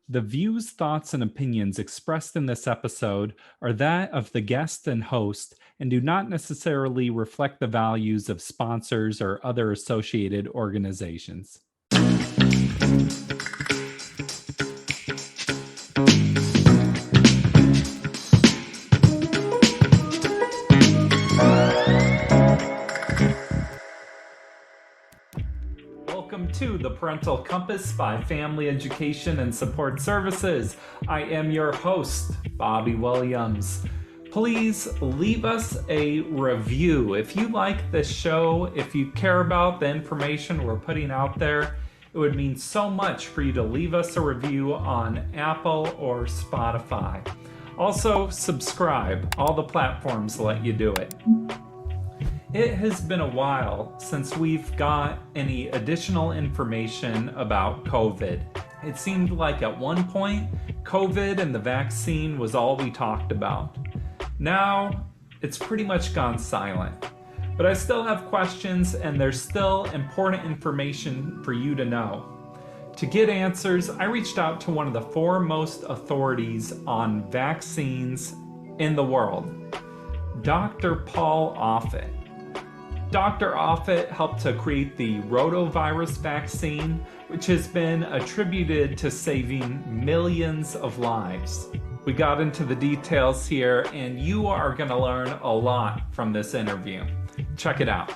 The views, thoughts, and opinions expressed in this episode are that of the guest and host and do not necessarily reflect the values of sponsors or other associated organizations. Welcome to the Parental Compass by Family Education and Support Services. I am your host, Bobby Williams. Please leave us a review. If you like this show, if you care about the information we're putting out there, it would mean so much for you to leave us a review on Apple or Spotify. Also, subscribe. All the platforms let you do it. It has been a while since we've got any additional information about COVID. It seemed like at one point, COVID and the vaccine was all we talked about. Now, it's pretty much gone silent. But I still have questions, and there's still important information for you to know. To get answers, I reached out to one of the foremost authorities on vaccines in the world, Dr. Paul Offit. Dr. Offit helped to create the Roto-virus vaccine, which has been attributed to saving millions of lives. We got into the details here, and you are going to learn a lot from this interview. Check it out.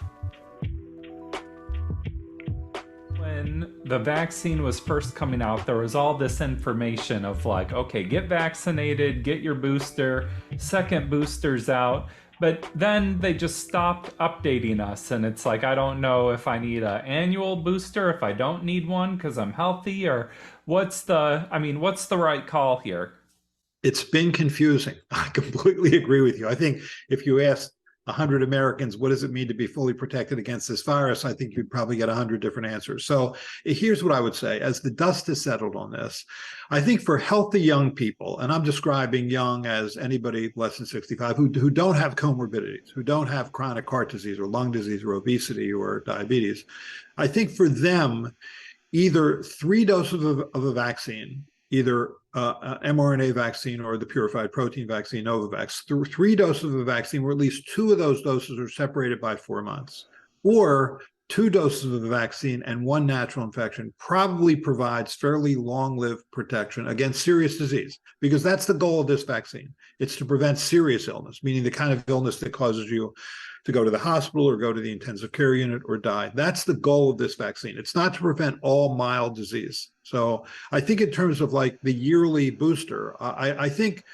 When the vaccine was first coming out, there was all this information of like, okay, get vaccinated, get your booster, second booster's out. But then they just stopped updating us, and it's like, I don't know if I need an annual booster, if I don't need one because I'm healthy, or what's the right call here? It's been confusing. I completely agree with you. I think if you asked 100 Americans, what does it mean to be fully protected against this virus? I think you'd probably get 100 different answers. So here's what I would say. As the dust has settled on this, I think for healthy young people, and I'm describing young as anybody less than 65 who don't have comorbidities, who don't have chronic heart disease or lung disease or obesity or diabetes, I think for them, either 3 doses of a vaccine, either mRNA vaccine or the purified protein vaccine, Novavax, 3 doses of a vaccine where at least 2 of those doses are separated by 4 months, or 2 doses of the vaccine and 1 natural infection probably provides fairly long-lived protection against serious disease, because that's the goal of this vaccine. It's to prevent serious illness, meaning the kind of illness that causes you to go to the hospital or go to the intensive care unit or die. That's the goal of this vaccine. It's not to prevent all mild disease. So I think in terms of like the yearly booster, I think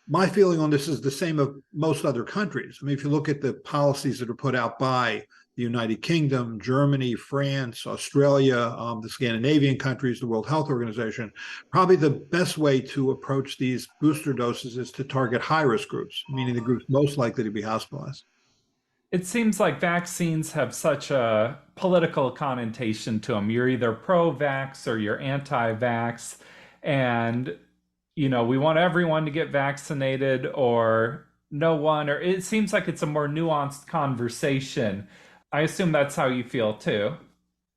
my feeling on this is the same of most other countries. I mean, if you look at the policies that are put out by the United Kingdom, Germany, France, Australia, the Scandinavian countries, the World Health Organization, probably the best way to approach these booster doses is to target high-risk groups, meaning the groups most likely to be hospitalized. It seems like vaccines have such a political connotation to them. You're either pro-vax or you're anti-vax. And, we want everyone to get vaccinated or no one, or it seems like it's a more nuanced conversation. I assume that's how you feel too.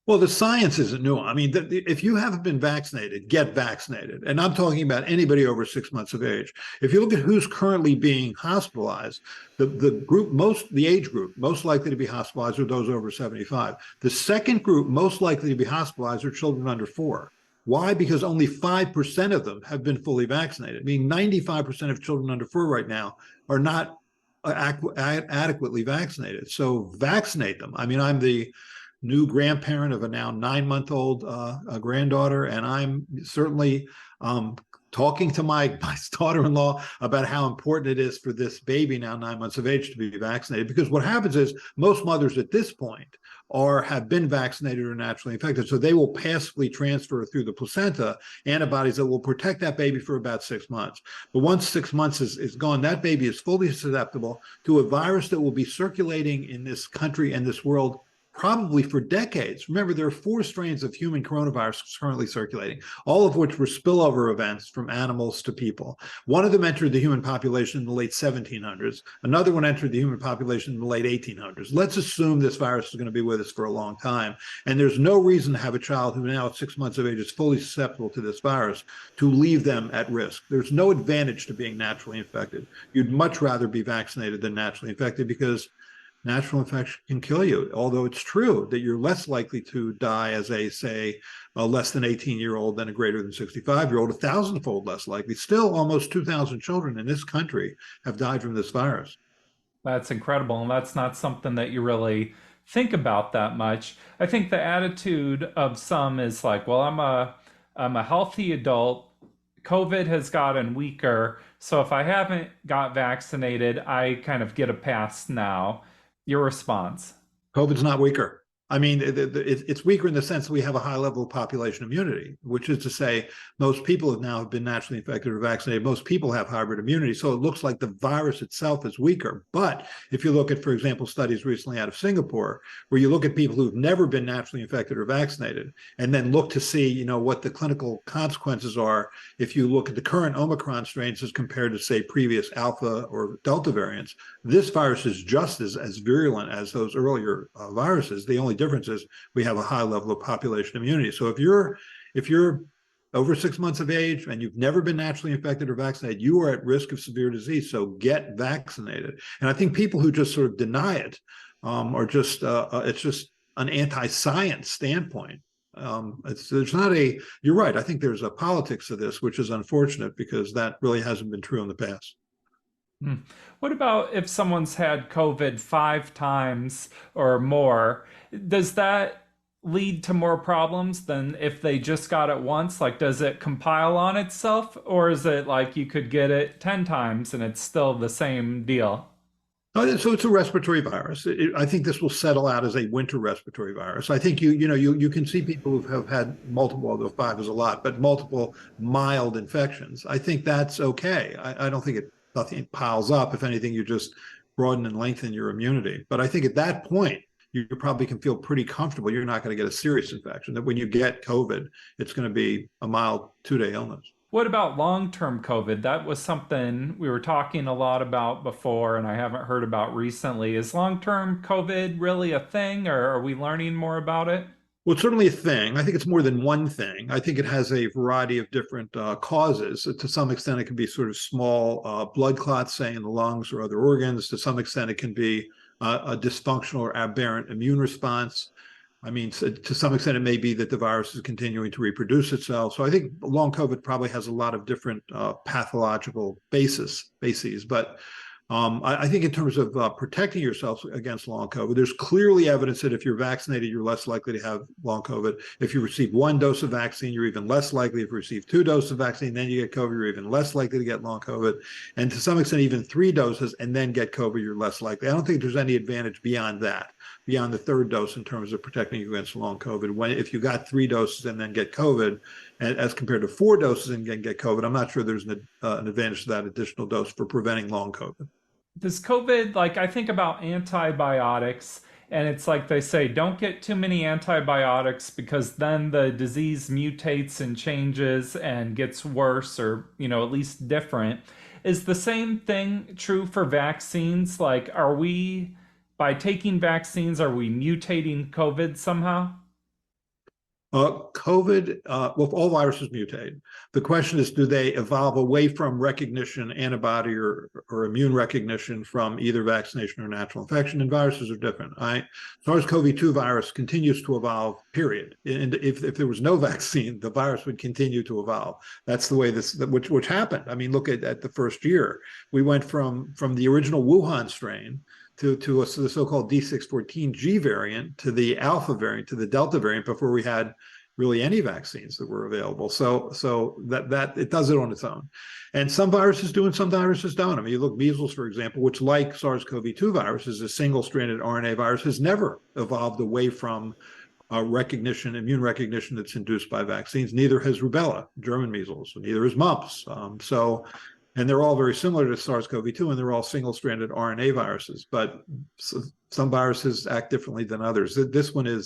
Well, the science isn't new. I mean, if you haven't been vaccinated, get vaccinated. And I'm talking about anybody over 6 months of age. If you look at who's currently being hospitalized, the age group most likely to be hospitalized are those over 75. The second group most likely to be hospitalized are children under 4. Why? Because only 5% of them have been fully vaccinated. I mean, 95% of children under 4 right now are not adequately vaccinated. So vaccinate them. I mean, I'm the new grandparent of a now 9-month-old granddaughter, and I'm certainly talking to my daughter-in-law about how important it is for this baby now 9 months of age to be vaccinated, because what happens is most mothers at this point have been vaccinated or naturally infected, so they will passively transfer through the placenta antibodies that will protect that baby for about 6 months. But once 6 months is gone, that baby is fully susceptible to a virus that will be circulating in this country and this world probably for decades. Remember, there are 4 strains of human coronavirus currently circulating, all of which were spillover events from animals to people. One of them entered the human population in the late 1700s. Another one entered the human population in the late 1800s. Let's assume this virus is going to be with us for a long time. And there's no reason to have a child who now at 6 months of age is fully susceptible to this virus to leave them at risk. There's no advantage to being naturally infected. You'd much rather be vaccinated than naturally infected, because natural infection can kill you. Although it's true that you're less likely to die as a less than 18-year-old than a greater than 65-year-old, 1,000-fold less likely. Still, almost 2,000 children in this country have died from this virus. That's incredible. And that's not something that you really think about that much. I think the attitude of some is like, well, I'm a healthy adult. COVID has gotten weaker. So if I haven't got vaccinated, I kind of get a pass now. Your response? COVID's not weaker. I mean, it's weaker in the sense that we have a high level of population immunity, which is to say most people have now been naturally infected or vaccinated. Most people have hybrid immunity. So it looks like the virus itself is weaker. But if you look at, for example, studies recently out of Singapore, where you look at people who've never been naturally infected or vaccinated, and then look to see, what the clinical consequences are if you look at the current Omicron strains as compared to, say, previous Alpha or Delta variants, this virus is just as virulent as those earlier viruses. The only difference is we have a high level of population immunity. So if you're over 6 months of age and you've never been naturally infected or vaccinated, you are at risk of severe disease. So get vaccinated. And I think people who just sort of deny it are just it's just an anti-science standpoint. You're right. I think there's a politics to this, which is unfortunate because that really hasn't been true in the past. What about if someone's had COVID 5 times or more? Does that lead to more problems than if they just got it once? Like, does it compile on itself, or is it like you could get it 10 times and it's still the same deal? So it's a respiratory virus. I think this will settle out as a winter respiratory virus. I think you can see people who have had multiple, although 5 is a lot, but multiple mild infections. I think that's okay. I don't think nothing piles up. If anything, you just broaden and lengthen your immunity. But I think at that point, you probably can feel pretty comfortable. You're not going to get a serious infection. That when you get COVID, it's going to be a mild 2-day illness. What about long-term COVID? That was something we were talking a lot about before, and I haven't heard about recently. Is long-term COVID really a thing, or are we learning more about it? Well, it's certainly a thing. I think it's more than one thing. I think it has a variety of different causes. To some extent, it can be sort of small blood clots, say, in the lungs or other organs. To some extent, it can be a dysfunctional or aberrant immune response. I mean, to some extent, it may be that the virus is continuing to reproduce itself. So I think long COVID probably has a lot of different pathological bases. But I think in terms of protecting yourself against long COVID, there's clearly evidence that if you're vaccinated, you're less likely to have long COVID. If you receive 1 dose of vaccine, you're even less likely. If you receive 2 doses of vaccine, then you get COVID, you're even less likely to get long COVID. And to some extent, even 3 doses and then get COVID, you're less likely. I don't think there's any advantage beyond that, beyond the 3rd dose in terms of protecting you against long COVID. If you got 3 doses and then get COVID, as compared to 4 doses and get COVID, I'm not sure there's an advantage to that additional dose for preventing long COVID. Does COVID, like, I think about antibiotics, and it's like they say, don't get too many antibiotics because then the disease mutates and changes and gets worse or, at least different. Is the same thing true for vaccines? Like, by taking vaccines, are we mutating COVID somehow? COVID, well, all viruses mutate. The question is, do they evolve away from recognition, antibody or immune recognition from either vaccination or natural infection? And viruses are different. SARS-CoV-2 virus continues to evolve, period. And if there was no vaccine, the virus would continue to evolve. That's the way which happened. I mean, look at the first year. We went from the original Wuhan strain to the so-called D614G variant, to the Alpha variant, to the Delta variant, before we had really any vaccines that were available. So that it does it on its own. And some viruses do and some viruses don't. I mean, you look measles, for example, which, like SARS-CoV-2 virus, is a single-stranded RNA virus, has never evolved away from immune recognition that's induced by vaccines. Neither has rubella, German measles, neither has mumps. So And they're all very similar to SARS-CoV-2, and they're all single-stranded RNA viruses. But some viruses act differently than others. This one it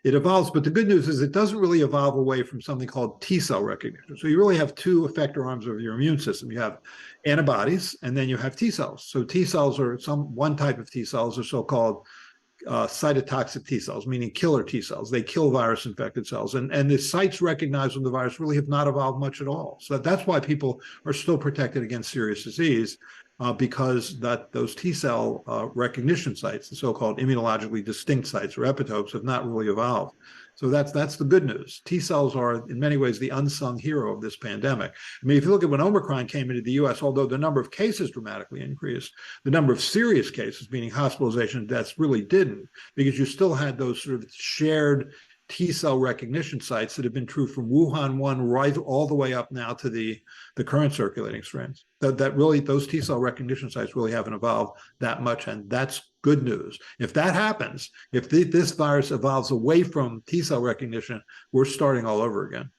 evolves, but the good news is it doesn't really evolve away from something called T cell recognition. So you really have two effector arms of your immune system. You have antibodies, and then you have T cells. So T cells are one type of T cells are so-called cytotoxic T cells, meaning killer T cells. They kill virus-infected cells. And the sites recognized with the virus really have not evolved much at all. So that's why people are still protected against serious disease, because those T cell recognition sites, the so-called immunologically distinct sites or epitopes, have not really evolved. So that's the good news. T cells are, in many ways, the unsung hero of this pandemic. I mean, if you look at when Omicron came into the US, although the number of cases dramatically increased, the number of serious cases, meaning hospitalization and deaths, really didn't, because you still had those sort of shared T cell recognition sites that have been true from Wuhan 1 right all the way up now to the current circulating strains. That really, those T cell recognition sites really haven't evolved that much, and that's good news. If that happens, if this virus evolves away from T cell recognition, we're starting all over again.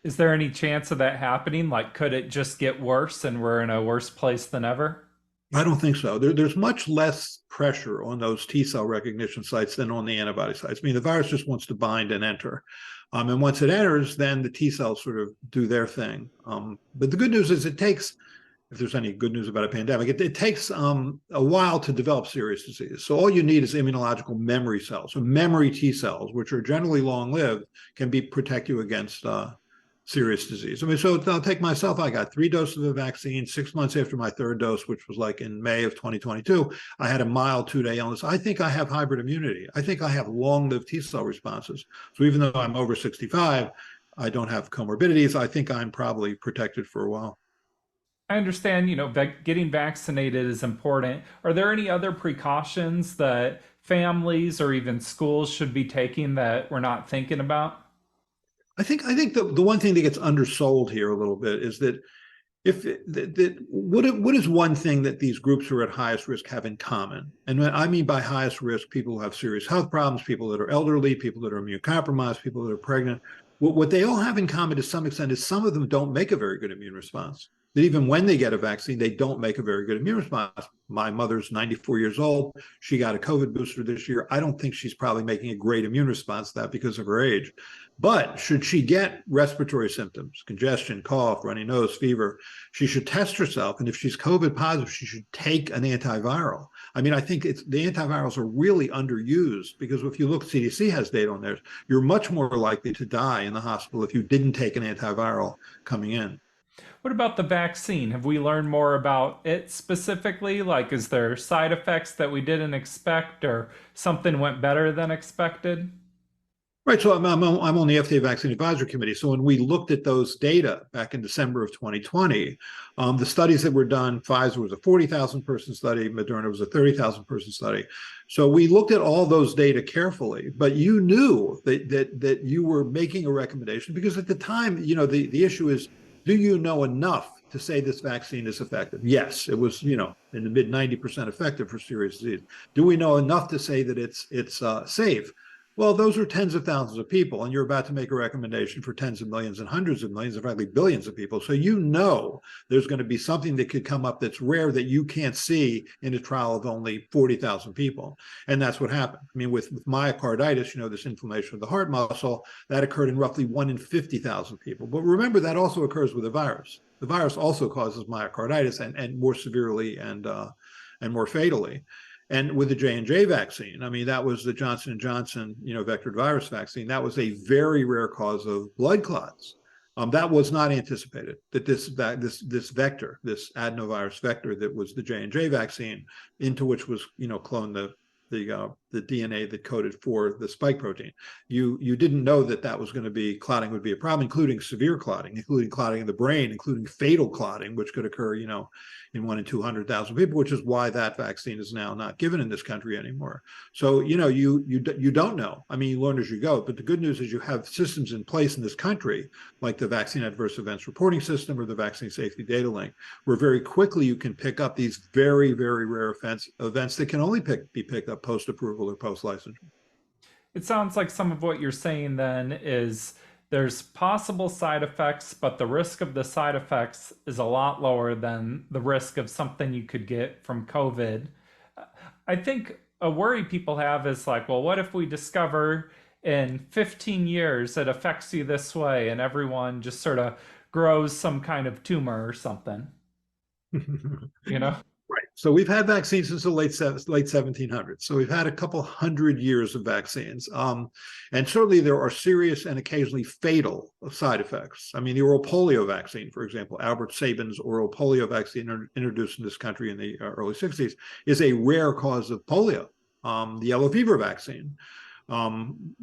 Is there any chance of that happening? Like, could it just get worse and we're in a worse place than ever? I don't think so. There's much less pressure on those T cell recognition sites than on the antibody sites. I mean, the virus just wants to bind and enter. And once it enters, then the T cells sort of do their thing. But the good news is it takes, if there's any good news about a pandemic, it takes a while to develop serious disease. So all you need is immunological memory cells. So memory T cells, which are generally long-lived, can protect you against serious disease. I mean, so I'll take myself. I got 3 doses of the vaccine. 6 months after my 3rd dose, which was like in May of 2022, I had a mild 2-day illness. I think I have hybrid immunity. I think I have long-lived T cell responses. So even though I'm over 65, I don't have comorbidities. I think I'm probably protected for a while. I understand, getting vaccinated is important. Are there any other precautions that families or even schools should be taking that we're not thinking about? I think the one thing that gets undersold here a little bit is that what is one thing that these groups who are at highest risk have in common? And what I mean by highest risk, people who have serious health problems, people that are elderly, people that are immunocompromised, people that are pregnant. What they all have in common to some extent is some of them don't make a very good immune response. That even when they get a vaccine, they don't make a very good immune response. My mother's 94 years old. She got a COVID booster this year. I don't think she's probably making a great immune response to that because of her age. But should she get respiratory symptoms, congestion, cough, runny nose, fever, she should test herself. And if she's COVID positive, she should take an antiviral. I mean, I think the antivirals are really underused because if you look, CDC has data on theirs, you're much more likely to die in the hospital if you didn't take an antiviral coming in. What about the vaccine? Have we learned more about it specifically? Like, is there side effects that we didn't expect or something went better than expected? Right. So I'm on the FDA Vaccine Advisory Committee. So when we looked at those data back in December of 2020, the studies that were done, Pfizer was a 40,000 person study, Moderna was a 30,000 person study. So we looked at all those data carefully, but you knew that you were making a recommendation because at the time, the issue is, do you know enough to say this vaccine is effective? Yes, it was, in the mid 90% effective for serious disease. Do we know enough to say that it's safe? Well, those are tens of thousands of people, and you're about to make a recommendation for tens of millions and hundreds of millions, in fact, billions of people. So there's going to be something that could come up that's rare that you can't see in a trial of only 40,000 people. And that's what happened. I mean, with myocarditis, this inflammation of the heart muscle, that occurred in roughly 1 in 50,000 people. But remember, that also occurs with the virus. The virus also causes myocarditis and more severely and more fatally. And with the J&J vaccine, I mean, that was the Johnson & Johnson, vectored virus vaccine. That was a very rare cause of blood clots. That was not anticipated, that this vector, this adenovirus vector that was the J&J vaccine, into which was, cloned the DNA that coded for the spike protein. You didn't know that was going to be, clotting would be a problem, including severe clotting, including clotting in the brain, including fatal clotting, which could occur, in 1 in 200,000 people, which is why that vaccine is now not given in this country anymore. So, you don't know. I mean, you learn as you go, but the good news is you have systems in place in this country, like the Vaccine Adverse Events Reporting System or the Vaccine Safety Data Link, where very quickly you can pick up these very, very rare events that can only be picked up post-approval or post-licensure. It sounds like some of what you're saying then is There's possible side effects, but the risk of the side effects is a lot lower than the risk of something you could get from COVID. I think a worry people have is like, well, what if we discover in 15 years it affects you this way and everyone just sort of grows some kind of tumor or something, you know? Right. So we've had vaccines since the late 1700s. So we've had a couple hundred years of vaccines. And certainly there are serious and occasionally fatal side effects. I mean, the oral polio vaccine, for example, Albert Sabin's oral polio vaccine introduced in this country in the early 60s, is a rare cause of polio. The yellow fever vaccine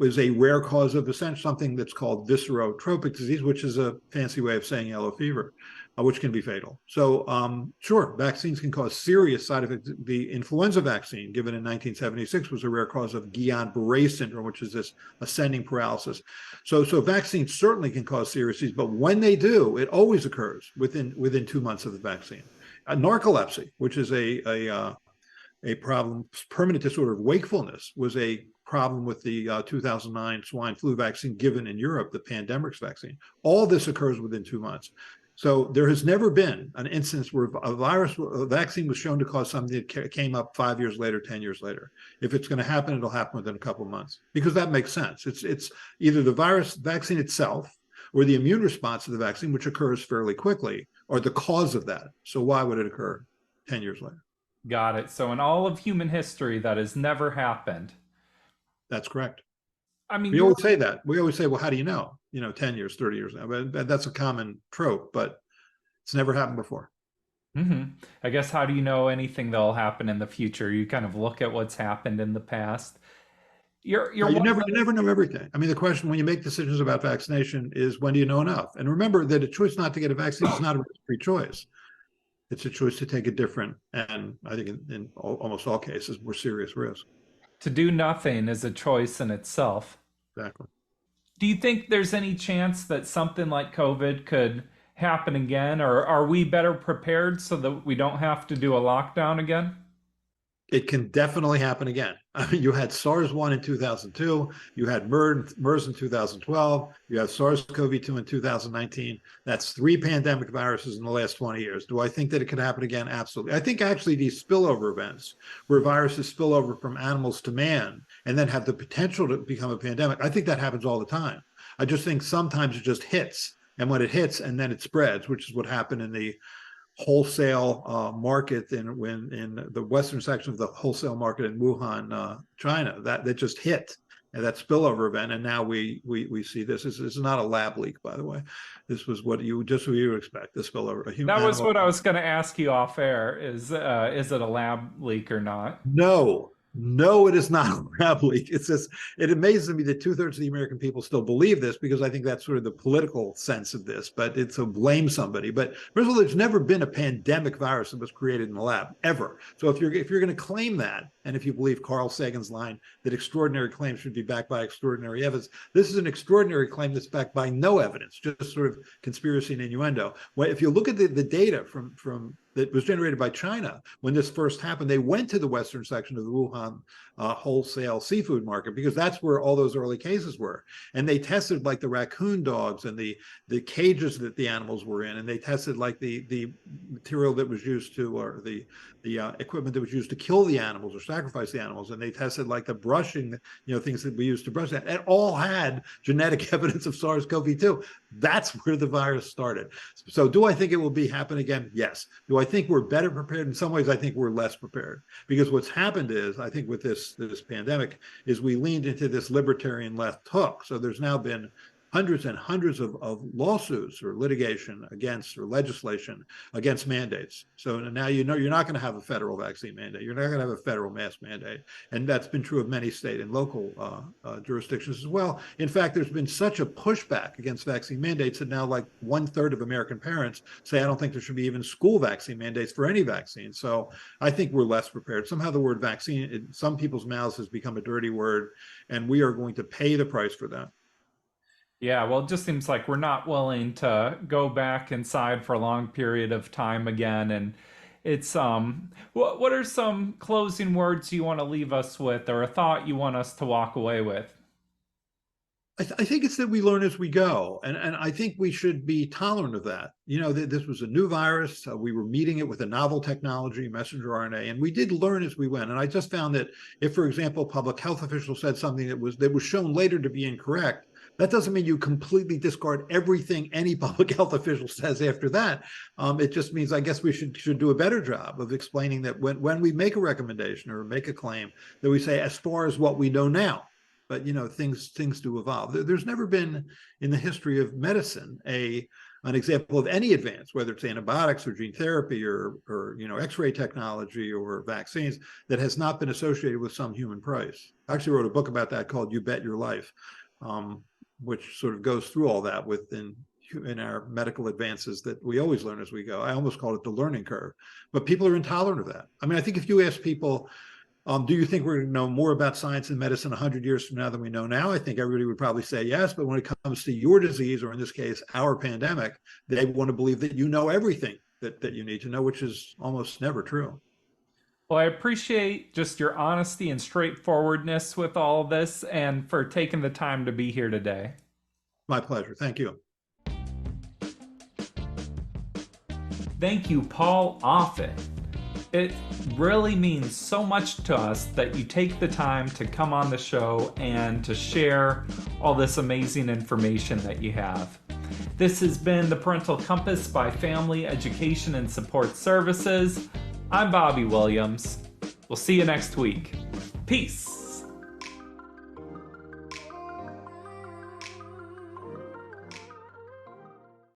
is a rare cause of essentially something that's called viscerotropic disease, which is a fancy way of saying yellow fever, which can be fatal. So sure, vaccines can cause serious side effects. The influenza vaccine given in 1976 was a rare cause of Guillain-Barré syndrome, which is this ascending paralysis. So vaccines certainly can cause serious disease, but when they do, it always occurs within 2 months of the vaccine. Narcolepsy, which is a problem, permanent disorder of wakefulness, was a problem with the 2009 swine flu vaccine given in Europe, the Pandemrix vaccine. All this occurs within 2 months. So there has never been an instance where a vaccine was shown to cause something that came up 5 years later, 10 years later. If it's going to happen, it'll happen within a couple of months, because that makes sense. It's either the vaccine itself or the immune response to the vaccine, which occurs fairly quickly, or the cause of that. So why would it occur 10 years later? Got it. So in all of human history, that has never happened. That's correct. I mean, We you're always say that. We always say, well, how do you know? 10 years, 30 years. But that's a common trope, but it's never happened before. I guess how do you know anything that'll happen in the future? You kind of look at what's happened in the past. You're You one of never know everything. I mean, the question when you make decisions about vaccination is, when do you know enough? And remember that a choice not to get a vaccine is not a free choice. It's a choice to take a different, and I think in almost all cases, more serious risk. to do nothing is a choice in itself. Exactly. Do you think there's any chance that something like COVID could happen again, or are we better prepared so that we don't have to do a lockdown again? It can definitely happen again. I mean, you had SARS-1 in 2002, you had MERS in 2012, you have SARS-CoV-2 in 2019. That's 3 pandemic viruses in the last 20 years. Do I think that it could happen again? Absolutely. I think actually these spillover events, where viruses spill over from animals to man and then have the potential to become a pandemic, I think that happens all the time. I just think sometimes it just hits, and when it hits and then it spreads, which is what happened in the wholesale market in the western section of the wholesale market in Wuhan, China, that just hit, and that spillover event, and now we see this. This is not a lab leak, by the way. This was what you would expect. The spillover. That was what I was going to ask you off air. Is it a lab leak or not? No, it is not a lab leak. It's just, it amazes me that 2/3 of the American people still believe this, because I think that's sort of the political sense of this, but it's to blame somebody. But first of all, there's never been a pandemic virus that was created in the lab, ever. So if you're going to claim that, and if you believe Carl Sagan's line that extraordinary claims should be backed by extraordinary evidence, this is an extraordinary claim that's backed by no evidence, just sort of conspiracy and innuendo. Well, if you look at the data from that was generated by China when this first happened, they went to the western section of the Wuhan wholesale seafood market, because that's where all those early cases were. And they tested like the raccoon dogs and the cages that the animals were in, and they tested like the material that was used to, or the equipment that was used to kill the animals or sacrifice the animals, and they tested like the brushing, things that we used to brush that, and all had genetic evidence of SARS-CoV-2. That's where the virus started. So do I think it will happen again? Yes. Do I think we're better prepared? In some ways, I think we're less prepared, because what's happened is, I think with this pandemic, is we leaned into this libertarian left hook. So there's now been hundreds and hundreds of lawsuits or litigation against, or legislation against mandates. So now you're not going to have a federal vaccine mandate. You're not going to have a federal mask mandate. And that's been true of many state and local jurisdictions as well. In fact, there's been such a pushback against vaccine mandates that now like 1/3 of American parents say, I don't think there should be even school vaccine mandates for any vaccine. So I think we're less prepared. Somehow the word vaccine in some people's mouths has become a dirty word, and we are going to pay the price for that. Yeah, well, it just seems like we're not willing to go back inside for a long period of time again. And it's what are some closing words you want to leave us with, or a thought you want us to walk away with? I think it's that we learn as we go, and I think we should be tolerant of that. This was a new virus. We were meeting it with a novel technology, messenger RNA, and we did learn as we went. And I just found that if, for example, public health officials said something that was shown later to be incorrect, that doesn't mean you completely discard everything any public health official says after that. It just means, I guess, we should do a better job of explaining that when we make a recommendation or make a claim, that we say, as far as what we know now. But things do evolve. There's never been in the history of medicine an example of any advance, whether it's antibiotics or gene therapy or X-ray technology or vaccines, that has not been associated with some human price. I actually wrote a book about that called "You Bet Your Life," which sort of goes through all that within in our medical advances that we always learn as we go. I almost call it the learning curve, but people are intolerant of that. I mean, I think if you ask people, do you think we're going to know more about science and medicine 100 years from now than we know now? I think everybody would probably say yes. But when it comes to your disease, or in this case, our pandemic, they want to believe that you know everything that you need to know, which is almost never true. Well, I appreciate just your honesty and straightforwardness with all of this and for taking the time to be here today. My pleasure. Thank you. Thank you, Paul Offit. It really means so much to us that you take the time to come on the show and to share all this amazing information that you have. This has been the Parental Compass by Family Education and Support Services. I'm Bobby Williams. We'll see you next week. Peace.